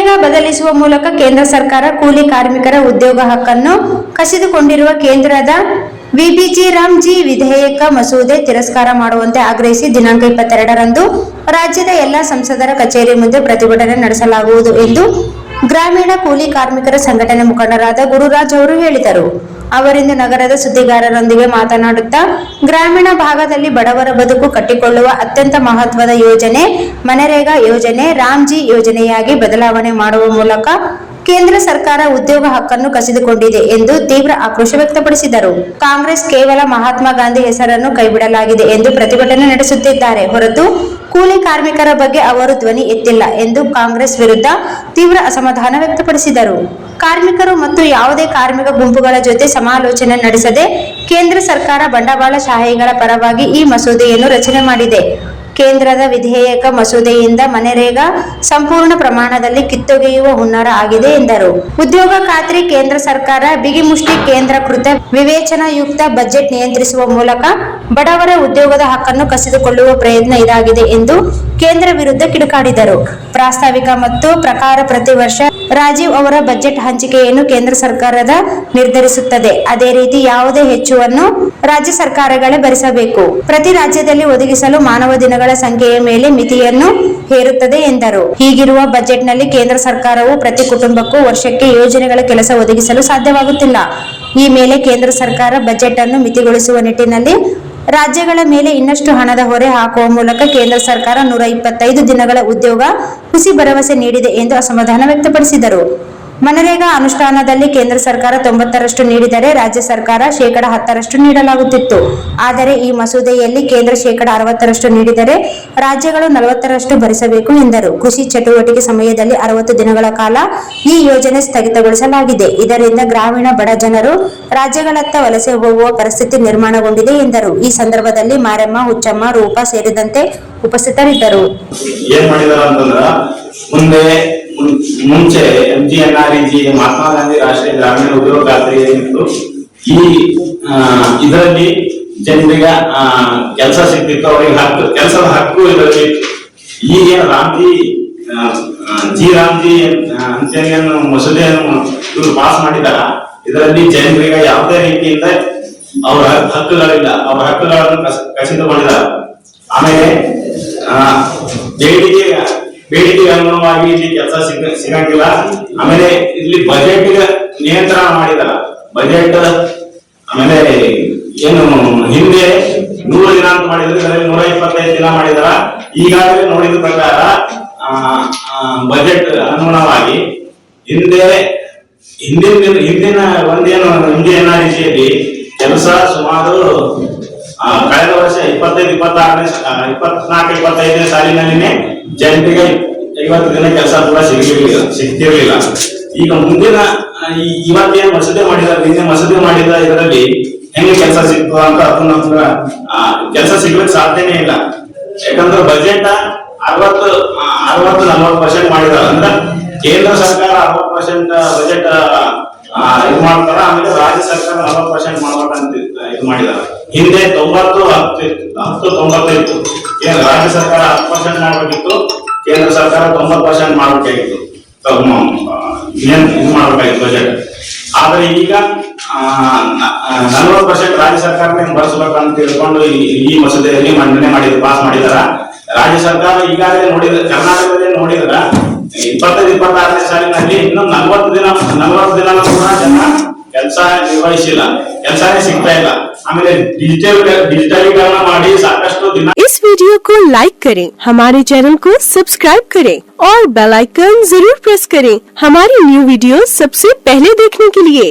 ಮನರೇಗಾ ಬದಲಿಸುವ ಮೂಲಕ ಕೇಂದ್ರ ಸರ್ಕಾರ ಕೂಲಿ ಕಾರ್ಮಿಕರ ಉದ್ಯೋಗ ಹಕ್ಕನ್ನು ಕಸಿದುಕೊಂಡಿರುವ ಕೇಂದ್ರದ ವಿಬಿಜಿ ರಾಮ್ಜಿ ವಿಧೇಯಕ ಮಸೂದೆ ತಿರಸ್ಕಾರ ಮಾಡುವಂತೆ ಆಗ್ರಹಿಸಿ ದಿನಾಂಕ 22ರಂದು ರಾಜ್ಯದ ಎಲ್ಲಾ ಸಂಸದರ ಕಚೇರಿ ಮುಂದೆ ಪ್ರತಿಭಟನೆ ನಡೆಸಲಾಗುವುದು ಎಂದು ಗ್ರಾಮೀಣ ಕೂಲಿ ಕಾರ್ಮಿಕರ ಸಂಘಟನೆ ಮುಖಂಡರಾದ ಗುರುರಾಜ್ ಅವರು ಹೇಳಿದರು. ಅವರಿಂದು ನಗರದ ಸುದ್ದಿಗಾರರೊಂದಿಗೆ ಮಾತನಾಡುತ್ತಾ, ಗ್ರಾಮೀಣ ಭಾಗದಲ್ಲಿ ಬಡವರ ಬದುಕು ಕಟ್ಟಿಕೊಳ್ಳುವ ಅತ್ಯಂತ ಮಹತ್ವದ ಯೋಜನೆ ಮನರೇಗಾ ಯೋಜನೆ ರಾಮ್ಜಿ ಯೋಜನೆಯಾಗಿ ಬದಲಾವಣೆ ಮಾಡುವ ಮೂಲಕ ಕೇಂದ್ರ ಸರ್ಕಾರ ಉದ್ಯೋಗ ಹಕ್ಕನ್ನು ಕಸಿದುಕೊಂಡಿದೆ ಎಂದು ತೀವ್ರ ಆಕ್ರೋಶ ವ್ಯಕ್ತಪಡಿಸಿದರು. ಕಾಂಗ್ರೆಸ್ ಕೇವಲ ಮಹಾತ್ಮ ಗಾಂಧಿ ಹೆಸರನ್ನು ಕೈಬಿಡಲಾಗಿದೆ ಎಂದು ಪ್ರತಿಭಟನೆ ನಡೆಸುತ್ತಿದ್ದಾರೆ ಹೊರತು ಕೂಲಿ ಕಾರ್ಮಿಕರ ಬಗ್ಗೆ ಅವರು ಧ್ವನಿ ಎತ್ತಿಲ್ಲ ಎಂದು ಕಾಂಗ್ರೆಸ್ ವಿರುದ್ಧ ತೀವ್ರ ಅಸಮಾಧಾನ ವ್ಯಕ್ತಪಡಿಸಿದರು. ಕಾರ್ಮಿಕರು ಮತ್ತು ಯಾವುದೇ ಕಾರ್ಮಿಕ ಗುಂಪುಗಳ ಜೊತೆ ಸಮಾಲೋಚನೆ ನಡೆಸದೆ ಕೇಂದ್ರ ಸರ್ಕಾರ ಬಂಡವಾಳಶಾಹಿಗಳ ಪರವಾಗಿ ಈ ಮಸೂದೆಯನ್ನು ರಚನೆ ಮಾಡಿದೆ. ಕೇಂದ್ರದ ವಿಧೇಯಕ ಮಸೂದೆಯಿಂದ ಮನರೇಗಾ ಸಂಪೂರ್ಣ ಪ್ರಮಾಣದಲ್ಲಿ ಕಿತ್ತೊಗೆಯುವ ಹುನ್ನಾರ ಆಗಿದೆ ಎಂದರು. ಉದ್ಯೋಗ ಖಾತ್ರಿ ಕೇಂದ್ರ ಸರ್ಕಾರ ಬಿಗಿಮುಷ್ಟಿ ಕೇಂದ್ರೀಕೃತ ವಿವೇಚನಾಯುಕ್ತ ಬಜೆಟ್ ನಿಯಂತ್ರಿಸುವ ಮೂಲಕ ಬಡವರ ಉದ್ಯೋಗದ ಹಕ್ಕನ್ನು ಕಸಿದುಕೊಳ್ಳುವ ಪ್ರಯತ್ನ ಇದಾಗಿದೆ ಎಂದು ಕೇಂದ್ರ ವಿರುದ್ಧ ಕಿಡಿಕಾರಿದರು. ಪ್ರಾಸ್ತಾವಿಕ ಮತ್ತು ಪ್ರಕಾರ ಪ್ರತಿ ವರ್ಷ ರಾಜೀವ್ ಅವರ ಬಜೆಟ್ ಹಂಚಿಕೆಯನ್ನು ಕೇಂದ್ರ ಸರ್ಕಾರದ ನಿರ್ಧರಿಸುತ್ತದೆ. ಅದೇ ರೀತಿ ಯಾವುದೇ ಹೆಚ್ಚುವನ್ನು ರಾಜ್ಯ ಸರ್ಕಾರಗಳೇ ಭರಿಸಬೇಕು. ಪ್ರತಿ ರಾಜ್ಯದಲ್ಲಿ ಒದಗಿಸಲು ಮಾನವ ದಿನಗಳ ಸಂಖ್ಯೆಯ ಮೇಲೆ ಮಿತಿಯನ್ನು ಹೇರುತ್ತದೆ ಎಂದರು. ಹೀಗಿರುವ ಬಜೆಟ್ನಲ್ಲಿ ಕೇಂದ್ರ ಸರ್ಕಾರವು ಪ್ರತಿ ಕುಟುಂಬಕ್ಕೂ ವರ್ಷಕ್ಕೆ ಯೋಜನೆಗಳ ಕೆಲಸ ಒದಗಿಸಲು ಸಾಧ್ಯವಾಗುತ್ತಿಲ್ಲ. ಈ ಮೇಲೆ ಕೇಂದ್ರ ಸರ್ಕಾರ ಬಜೆಟ್ ಅನ್ನು ಮಿತಿಗೊಳಿಸುವ ನಿಟ್ಟಿನಲ್ಲಿ ರಾಜ್ಯಗಳ ಮೇಲೆ ಇನ್ನಷ್ಟು ಹಣದ ಹೊರೆ ಹಾಕುವ ಮೂಲಕ ಕೇಂದ್ರ ಸರ್ಕಾರ 125 ದಿನಗಳ ಉದ್ಯೋಗ ಹುಸಿ ಭರವಸೆ ನೀಡಿದೆ ಎಂದು ಅಸಮಾಧಾನ ವ್ಯಕ್ತಪಡಿಸಿದರು. ಮನರೇಗಾ ಅನುಷ್ಠಾನದಲ್ಲಿ ಕೇಂದ್ರ ಸರ್ಕಾರ 90ರಷ್ಟು ನೀಡಿದರೆ ರಾಜ್ಯ ಸರ್ಕಾರ ಶೇಕಡ 10ರಷ್ಟು ನೀಡಲಾಗುತ್ತಿತ್ತು. ಆದರೆ ಈ ಮಸೂದೆಯಲ್ಲಿ ಕೇಂದ್ರ ಶೇಕಡ 60ರಷ್ಟು ನೀಡಿದರೆ ರಾಜ್ಯಗಳು 40ರಷ್ಟು ಭರಿಸಬೇಕು ಎಂದರು. ಕೃಷಿ ಚಟುವಟಿಕೆ ಸಮಯದಲ್ಲಿ 60 ದಿನಗಳ ಕಾಲ ಈ ಯೋಜನೆ ಸ್ಥಗಿತಗೊಳಿಸಲಾಗಿದೆ. ಇದರಿಂದ ಗ್ರಾಮೀಣ ಬಡ ಜನರು ರಾಜ್ಯಗಳತ್ತ ವಲಸೆ ಹೋಗುವ ಪರಿಸ್ಥಿತಿ ನಿರ್ಮಾಣಗೊಂಡಿದೆ ಎಂದರು. ಈ ಸಂದರ್ಭದಲ್ಲಿ ಮಾರಮ್ಮ, ಹುಚ್ಚಮ್ಮ, ರೂಪ ಸೇರಿದಂತೆ ಉಪಸ್ಥಿತರಿದ್ದರು. ಮುಂಚೆ MGNREG ಮಹಾತ್ಮ ಗಾಂಧಿ ರಾಷ್ಟ್ರೀಯ ಗ್ರಾಮೀಣ ಉದ್ಯೋಗ ಖಾತ್ರಿ ಏನಿತ್ತು, ಈ ಇದರಲ್ಲಿ ಜನರಿಗೆ ಕೆಲಸ ಸಿಗ್ತಿತ್ತು, ಅವರಿಗೆ ಕೆಲಸದ ಹಕ್ಕು ಇದರಲ್ಲಿ. ಈಗೇನು ರಾಮ್ಜಿ ಅಂತೇನು ಮಸೂದೆಯನ್ನು ಇವರು ಪಾಸ್ ಮಾಡಿದಾರ, ಇದರಲ್ಲಿ ಜನರಿಗೆ ಯಾವುದೇ ರೀತಿಯಿಂದ ಅವರ ಹಕ್ಕುಗಳಿಲ್ಲ, ಅವರ ಹಕ್ಕುಗಳನ್ನು ಕಸಿದುಕೊಂಡಿದ್ದಾರೆ. ಆಮೇಲೆ ಬೇಡಿಕೆಗೆ ಅನುಗುಣವಾಗಿ ಇಲ್ಲಿ ಕೆಲಸ ಸಿಗಂಗಿಲ್ಲ. ಆಮೇಲೆ ಇಲ್ಲಿ ಬಜೆಟ್ ನಿಯಂತ್ರಣ ಮಾಡಿದಾರ. ಬಜೆಟ್ ಆಮೇಲೆ ಏನು ಹಿಂದೆ 100 ದಿನ ಅಂತ ಮಾಡಿದ್ರು, ಇದರಲ್ಲಿ 125 ದಿನ ಮಾಡಿದಾರ. ಈಗಾಗಲೇ ನೋಡಿದ ಪ್ರಕಾರ ಬಜೆಟ್ ಅನುಗುಣವಾಗಿ ಹಿಂದಿನ ಒಂದೇನು MGNREG ಕೆಲಸ ಸುಮಾರು ಕಳೆದ ವರ್ಷ 24-25 ಸಾಲಿನಲ್ಲಿನೇ ಜನರಿಗೆ 50 ದಿನ ಕೆಲಸ ಕೂಡ ಸಿಗ್ತಿರ್ಲಿಲ್ಲ. ಈಗ ಮುಂದಿನ ಇವತ್ತೇನು ಮಸೂದೆ ಮಾಡಿದಾರೆ, ನಿನ್ನೆ ಮಸೂದೆ ಮಾಡಿದ ಇದರಲ್ಲಿ ಹೆಂಗೆ ಕೆಲಸ ಸಿಗ್ತದ ಅಂತ ಅದನ್ನ ಕೆಲಸ ಸಿಗ್ಲಿಕ್ಕೆ ಸಾಧ್ಯನೇ ಇಲ್ಲ. ಯಾಕಂದ್ರೆ ಬಜೆಟ್ 60-40% ಮಾಡಿದಾರೆ. ಅಂದ್ರೆ ಕೇಂದ್ರ ಸರ್ಕಾರ 60% ಬಜೆಟ್ ಇದು ಮಾಡ್ತಾರ, ಆಮೇಲೆ ರಾಜ್ಯ ಸರ್ಕಾರ 40% ಮಾಡ್ಬೇಕಂತ ಇದು ಮಾಡಿದಾರೆ. ಹಿಂದೆ 90-10-90 ಇತ್ತು. ರಾಜ್ಯ ಸರ್ಕಾರ 10% ಮಾಡ್ಬೇಕಿತ್ತು, ಕೇಂದ್ರ ಸರ್ಕಾರ 90% ಮಾಡ್ಬೇಕಾಗಿತ್ತು, ಇದು ಮಾಡ್ಬೇಕಾಗಿತ್ತು ಬಜೆಟ್. ಆದ್ರೆ ಈಗ 40% ರಾಜ್ಯ ಸರ್ಕಾರನೇ ಬಳಸಬೇಕಂತ ತಿಳ್ಕೊಂಡು ಈ ಮಸೂದೆಯಲ್ಲಿ ಮಂಡನೆ ಪಾಸ್ ಮಾಡಿದಾರ. ರಾಜ್ಯ ಸರ್ಕಾರ ಈಗಾಗಲೇ ಕರ್ನಾಟಕದಲ್ಲಿ ನೋಡಿದ್ರ 25-26ನೇ ಸಾಲಿನಲ್ಲಿ ಇನ್ನೂ 40 ದಿನ ಕೂಡ ಜನ ಕೆಲಸ ನಿರ್ವಹಿಸಿಲ್ಲ, ಕೆಲಸನೇ ಸಿಗ್ತಾ ಇಲ್ಲ. ಆಮೇಲೆ ಡಿಜಿಟलीकरण ಮಾಡಿ ಸಾಕಷ್ಟು ದಿನ. इस वीडियो को लाइक करें, हमारे चैनल को सब्सक्राइब करें और बेल आइकन जरूर प्रेस करें हमारी न्यू वीडियो सबसे पहले देखने के लिए।